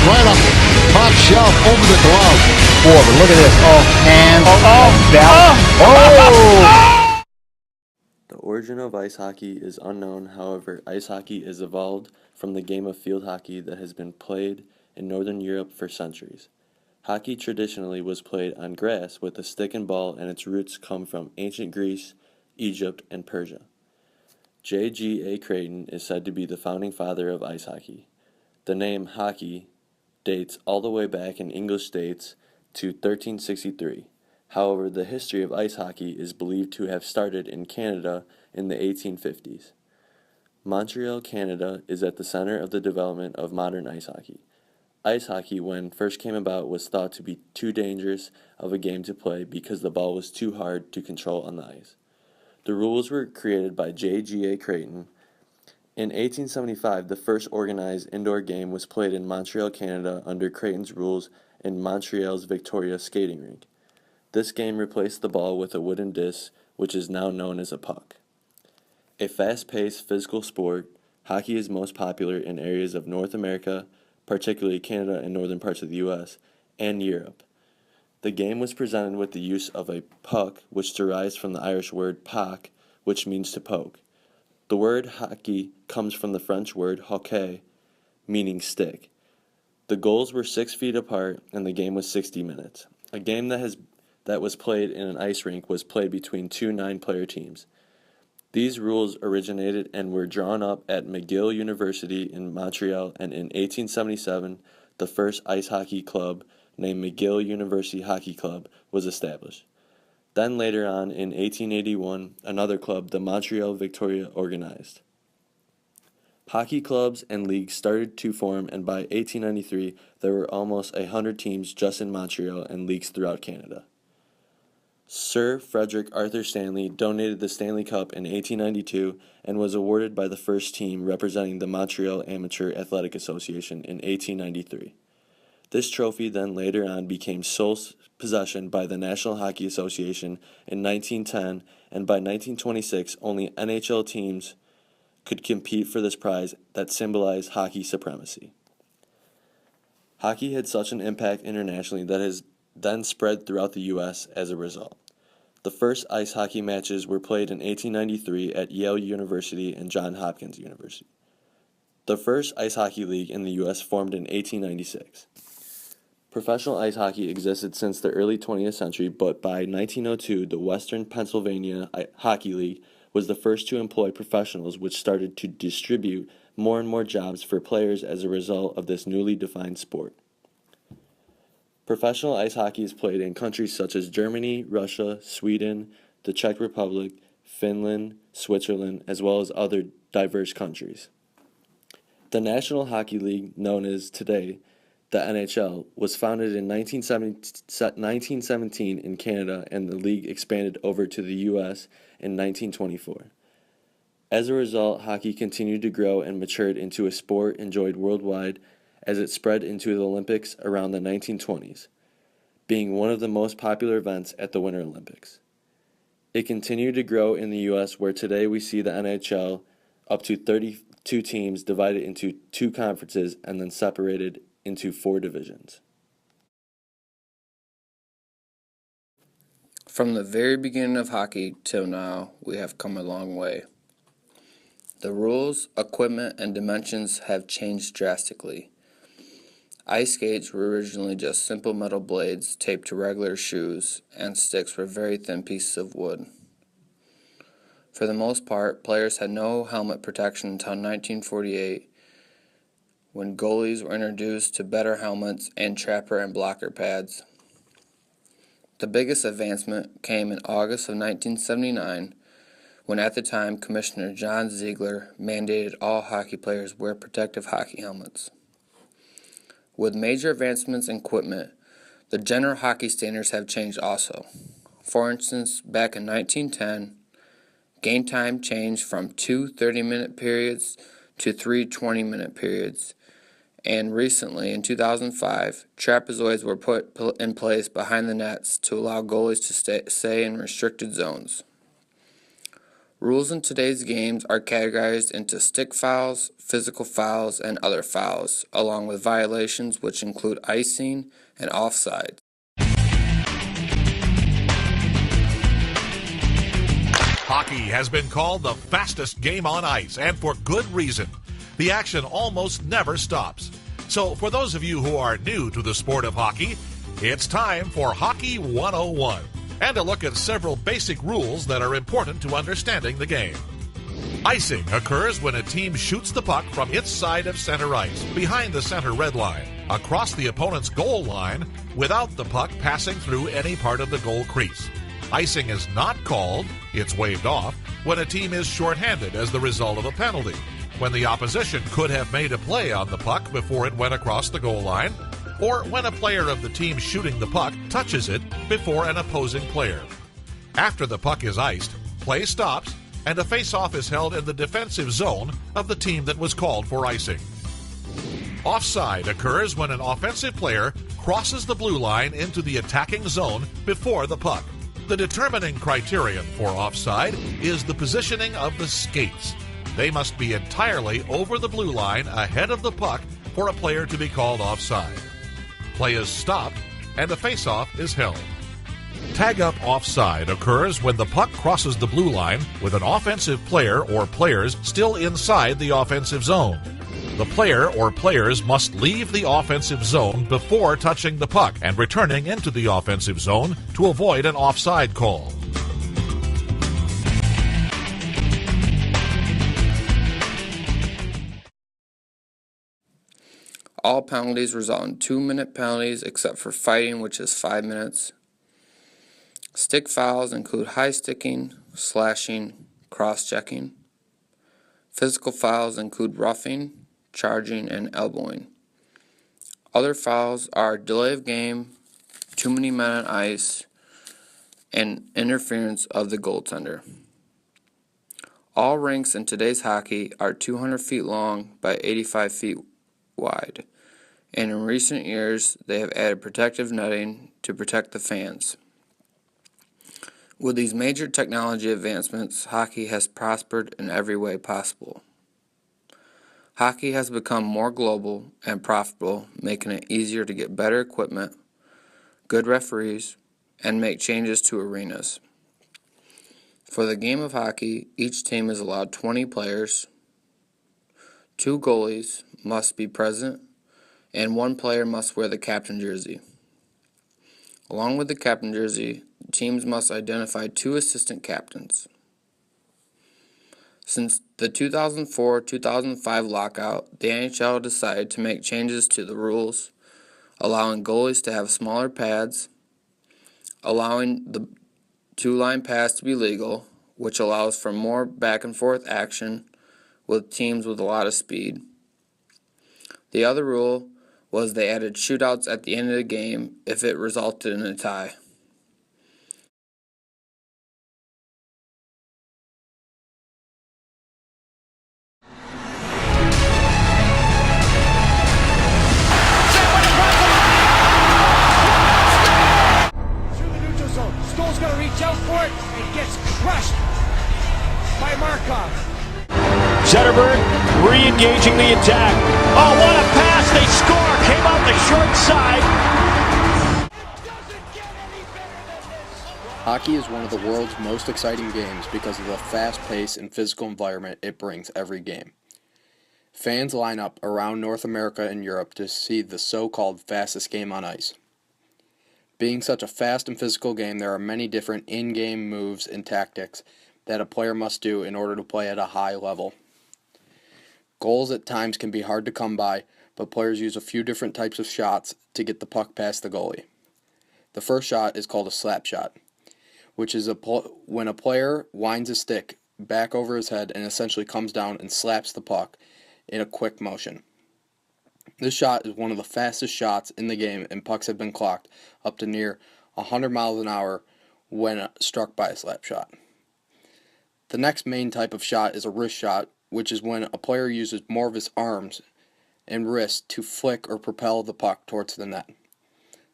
right up top shelf over the glove. Forward. Look at this. Oh, hands. Oh. The origin of ice hockey is unknown, however, ice hockey is evolved from the game of field hockey that has been played in Northern Europe for centuries. Hockey traditionally was played on grass with a stick and ball, and its roots come from ancient Greece, Egypt, and Persia. J.G.A. Creighton is said to be the founding father of ice hockey. The name hockey dates all the way back in English states to 1363. However, the history of ice hockey is believed to have started in Canada in the 1850s. Montreal, Canada is at the center of the development of modern ice hockey. Ice hockey, when first came about, was thought to be too dangerous of a game to play because the ball was too hard to control on the ice. The rules were created by J.G.A. Creighton. In 1875, the first organized indoor game was played in Montreal, Canada under Creighton's rules in Montreal's Victoria skating rink. This game replaced the ball with a wooden disc, which is now known as a puck. A fast-paced physical sport, hockey is most popular in areas of North America, particularly Canada and northern parts of the U.S., and Europe. The game was presented with the use of a puck, which derives from the Irish word puck, which means to poke. The word hockey comes from the French word hockey, meaning stick. The goals were 6 feet apart, and the game was 60 minutes. A game that was played in an ice rink was played between two 9-player teams. These rules originated and were drawn up at McGill University in Montreal, and in 1877, the first ice hockey club, named McGill University Hockey Club, was established. Then later on, in 1881, another club, the Montreal Victoria, organized. Hockey clubs and leagues started to form, and by 1893, there were almost 100 teams just in Montreal and leagues throughout Canada. Sir Frederick Arthur Stanley donated the Stanley Cup in 1892 and was awarded by the first team representing the Montreal Amateur Athletic Association in 1893. This trophy then later on became sole possession by the National Hockey Association in 1910, and by 1926 only NHL teams could compete for this prize that symbolized hockey supremacy. Hockey had such an impact internationally that has then spread throughout the U.S. as a result. The first ice hockey matches were played in 1893 at Yale University and Johns Hopkins University. The first ice hockey league in the U.S. formed in 1896. Professional ice hockey existed since the early 20th century, but by 1902, the Western Pennsylvania Hockey League was the first to employ professionals, which started to distribute more and more jobs for players as a result of this newly defined sport. Professional ice hockey is played in countries such as Germany, Russia, Sweden, the Czech Republic, Finland, Switzerland, as well as other diverse countries. The National Hockey League, known as today the NHL, was founded in 1917 in Canada, and the league expanded over to the U.S. in 1924. As a result, hockey continued to grow and matured into a sport enjoyed worldwide as it spread into the Olympics around the 1920s, being one of the most popular events at the Winter Olympics. It continued to grow in the U.S., where today we see the NHL up to 32 teams divided into 2 conferences and then separated into 4 divisions. From the very beginning of hockey till now, we have come a long way. The rules, equipment, and dimensions have changed drastically. Ice skates were originally just simple metal blades taped to regular shoes, and sticks were very thin pieces of wood. For the most part, players had no helmet protection until 1948, when goalies were introduced to better helmets and trapper and blocker pads. The biggest advancement came in August of 1979, when at the time Commissioner John Ziegler mandated all hockey players wear protective hockey helmets. With major advancements in equipment, the general hockey standards have changed also. For instance, back in 1910, game time changed from 2 30-minute periods to 3 20-minute periods, and recently, in 2005, trapezoids were put in place behind the nets to allow goalies to stay in restricted zones. Rules in today's games are categorized into stick fouls, physical fouls, and other fouls, along with violations which include icing and offside. Hockey has been called the fastest game on ice, and for good reason. The action almost never stops. So for those of you who are new to the sport of hockey, it's time for Hockey 101, and a look at several basic rules that are important to understanding the game. Icing occurs when a team shoots the puck from its side of center ice, behind the center red line, across the opponent's goal line, without the puck passing through any part of the goal crease. Icing is not called, it's waved off, when a team is shorthanded as the result of a penalty, when the opposition could have made a play on the puck before it went across the goal line, or when a player of the team shooting the puck touches it before an opposing player. After the puck is iced, play stops, and a face-off is held in the defensive zone of the team that was called for icing. Offside occurs when an offensive player crosses the blue line into the attacking zone before the puck. The determining criterion for offside is the positioning of the skates. They must be entirely over the blue line ahead of the puck for a player to be called offside. Play is stopped and a face-off is held. Tag-up offside occurs when the puck crosses the blue line with an offensive player or players still inside the offensive zone. The player or players must leave the offensive zone before touching the puck and returning into the offensive zone to avoid an offside call. All penalties result in 2-minute penalties except for fighting, which is 5 minutes. Stick fouls include high sticking, slashing, cross-checking. Physical fouls include roughing, charging, and elbowing. Other fouls are delay of game, too many men on ice, and interference of the goaltender. All rinks in today's hockey are 200 feet long by 85 feet wide, and in recent years they have added protective netting to protect the fans. With these major technology advancements, hockey has prospered in every way possible. Hockey has become more global and profitable, making it easier to get better equipment, good referees, and make changes to arenas. For the game of hockey, each team is allowed 20 players, 2 goalies must be present, and 1 player must wear the captain jersey. Along with the captain jersey, teams must identify 2 assistant captains. Since the 2004-2005 lockout, the NHL decided to make changes to the rules, allowing goalies to have smaller pads, allowing the 2-line pass to be legal, which allows for more back-and-forth action with teams with a lot of speed. The other rule was they added shootouts at the end of the game if it resulted in a tie. Through the neutral zone. Stoll's going to reach out for it and gets crushed by Markov. Zetterberg re-engaging the attack. Oh, what a pass! They score! Came out the short side. Hockey is one of the world's most exciting games because of the fast pace and physical environment it brings every game. Fans line up around North America and Europe to see the so-called fastest game on ice. Being such a fast and physical game, there are many different in-game moves and tactics that a player must do in order to play at a high level. Goals at times can be hard to come by, but players use a few different types of shots to get the puck past the goalie. The first shot is called a slap shot, which is when a player winds a stick back over his head and essentially comes down and slaps the puck in a quick motion. This shot is one of the fastest shots in the game, and pucks have been clocked up to near 100 miles an hour when struck by a slap shot. The next main type of shot is a wrist shot, which is when a player uses more of his arms and wrists to flick or propel the puck towards the net.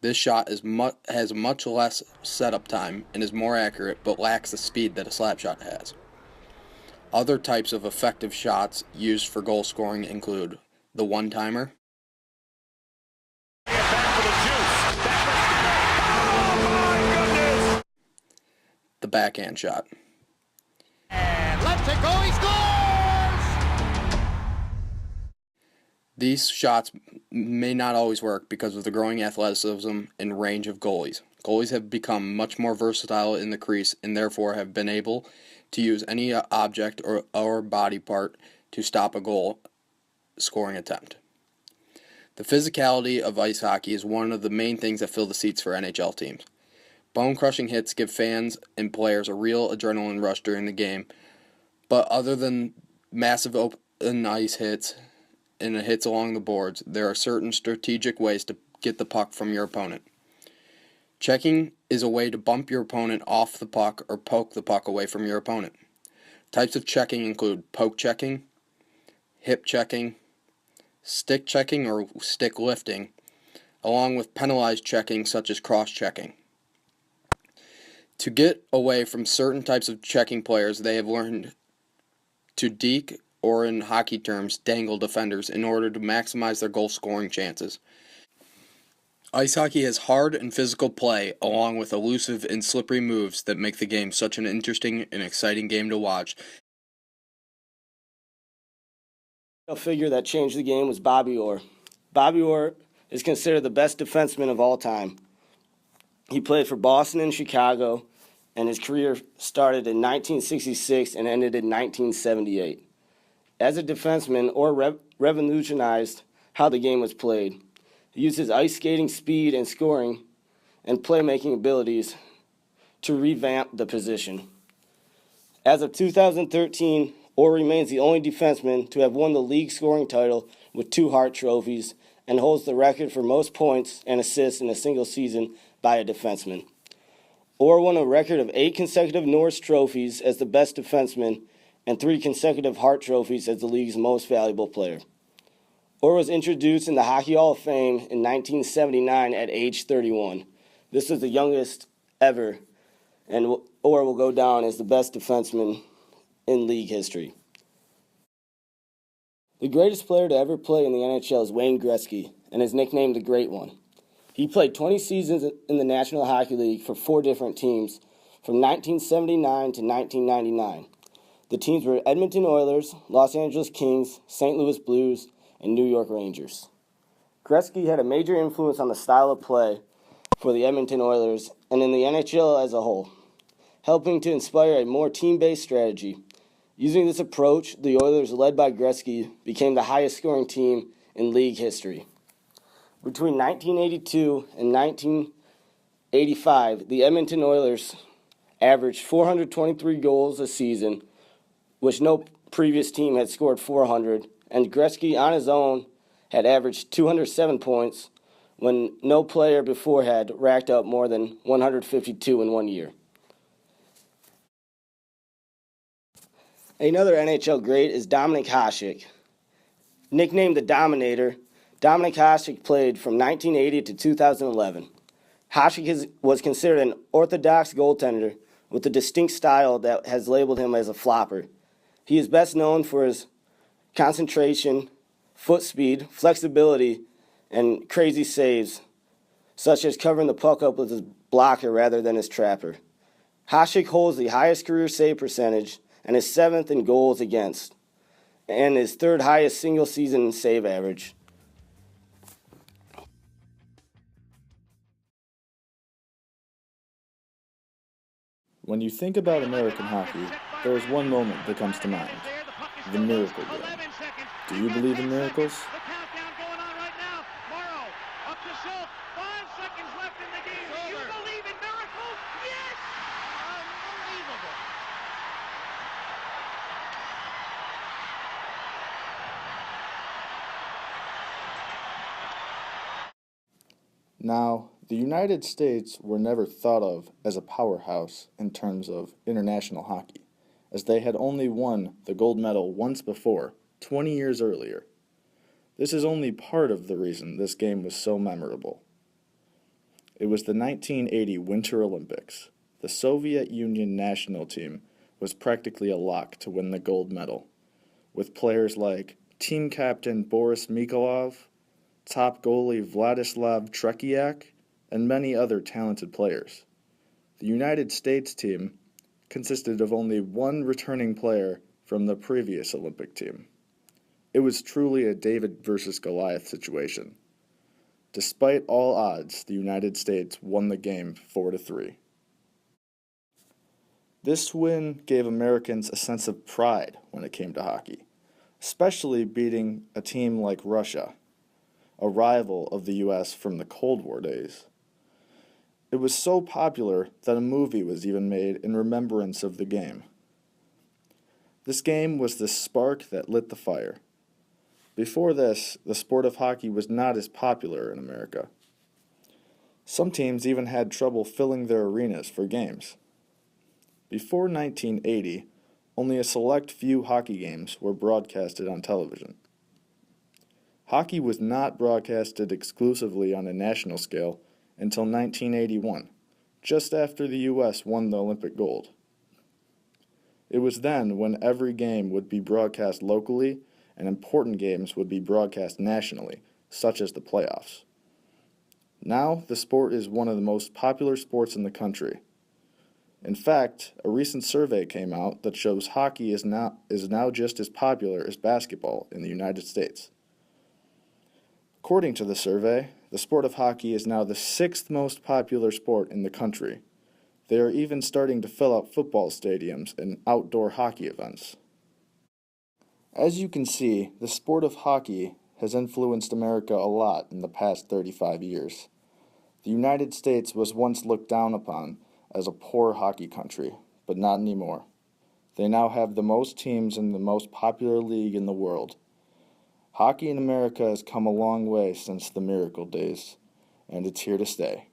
This shot has much less setup time and is more accurate, but lacks the speed that a slap shot has. Other types of effective shots used for goal scoring include the one-timer, the backhand shot. Lets it go, he scores! These shots may not always work because of the growing athleticism and range of goalies. Goalies have become much more versatile in the crease and therefore have been able to use any object or body part to stop a goal scoring attempt. The physicality of ice hockey is one of the main things that fill the seats for NHL teams. Bone-crushing hits give fans and players a real adrenaline rush during the game, but other than massive open ice hits and hits along the boards, there are certain strategic ways to get the puck from your opponent. Checking is a way to bump your opponent off the puck or poke the puck away from your opponent. Types of checking include poke checking, hip checking, stick checking or stick lifting, along with penalized checking such as cross checking. To get away from certain types of checking players, they have learned to deke, or in hockey terms, dangle defenders in order to maximize their goal scoring chances. Ice hockey has hard and physical play, along with elusive and slippery moves that make the game such an interesting and exciting game to watch. A figure that changed the game was Bobby Orr. Bobby Orr is considered the best defenseman of all time. He played for Boston and Chicago, and his career started in 1966 and ended in 1978. As a defenseman, Orr revolutionized how the game was played. He used his ice skating speed and scoring and playmaking abilities to revamp the position. As of 2013, Orr remains the only defenseman to have won the league scoring title with 2 Hart trophies and holds the record for most points and assists in a single season by a defenseman. Orr won a record of 8 consecutive Norris trophies as the best defenseman and 3 consecutive Hart trophies as the league's most valuable player. Orr was introduced in the Hockey Hall of Fame in 1979 at age 31. This was the youngest ever, and Orr will go down as the best defenseman in league history. The greatest player to ever play in the NHL is Wayne Gretzky, and is nicknamed the Great One. He played 20 seasons in the National Hockey League for 4 different teams from 1979 to 1999. The teams were Edmonton Oilers, Los Angeles Kings, St. Louis Blues, and New York Rangers. Gretzky had a major influence on the style of play for the Edmonton Oilers and in the NHL as a whole, helping to inspire a more team-based strategy. Using this approach, the Oilers, led by Gretzky, became the highest-scoring team in league history. Between 1982 and 1985, the Edmonton Oilers averaged 423 goals a season, which no previous team had scored 400, and Gretzky on his own had averaged 207 points when no player before had racked up more than 152 in 1 year. Another NHL great is Dominik Hasek. Nicknamed the Dominator, Dominik Hasek played from 1980 to 2011. Hasek was considered an orthodox goaltender with a distinct style that has labeled him as a flopper. He is best known for his concentration, foot speed, flexibility, and crazy saves, such as covering the puck up with his blocker rather than his trapper. Hasek holds the highest career save percentage and is 7th in goals against, and his 3rd highest single-season save average. When you think about American hockey, there is one moment that comes to mind: the miracle game. Do you believe in miracles? The countdown going on right now. Morrow up to Schultz. 5 seconds left in the game. Do you believe in miracles? Yes! Unbelievable. Now, the United States were never thought of as a powerhouse in terms of international hockey, as they had only won the gold medal once before, 20 years earlier. This is only part of the reason this game was so memorable. It was the 1980 Winter Olympics. The Soviet Union national team was practically a lock to win the gold medal, with players like team captain Boris Mikolov, top goalie Vladislav Trekiak, and many other talented players. The United States team consisted of only one returning player from the previous Olympic team. It was truly a David versus Goliath situation. Despite all odds, the United States won the game 4-3. This win gave Americans a sense of pride when it came to hockey, especially beating a team like Russia, a rival of the U.S. from the Cold War days. It was so popular that a movie was even made in remembrance of the game. This game was the spark that lit the fire. Before this, the sport of hockey was not as popular in America. Some teams even had trouble filling their arenas for games. Before 1980, only a select few hockey games were broadcasted on television. Hockey was not broadcasted exclusively on a national scale until 1981, just after the U.S. won the Olympic gold. It was then when every game would be broadcast locally and important games would be broadcast nationally, such as the playoffs. Now, the sport is one of the most popular sports in the country. In fact, a recent survey came out that shows hockey is now just as popular as basketball in the United States. According to the survey, the sport of hockey is now the 6th most popular sport in the country. They are even starting to fill out football stadiums and outdoor hockey events. As you can see, the sport of hockey has influenced America a lot in the past 35 years. The United States was once looked down upon as a poor hockey country, but not anymore. They now have the most teams in the most popular league in the world. Hockey in America has come a long way since the miracle days, and it's here to stay.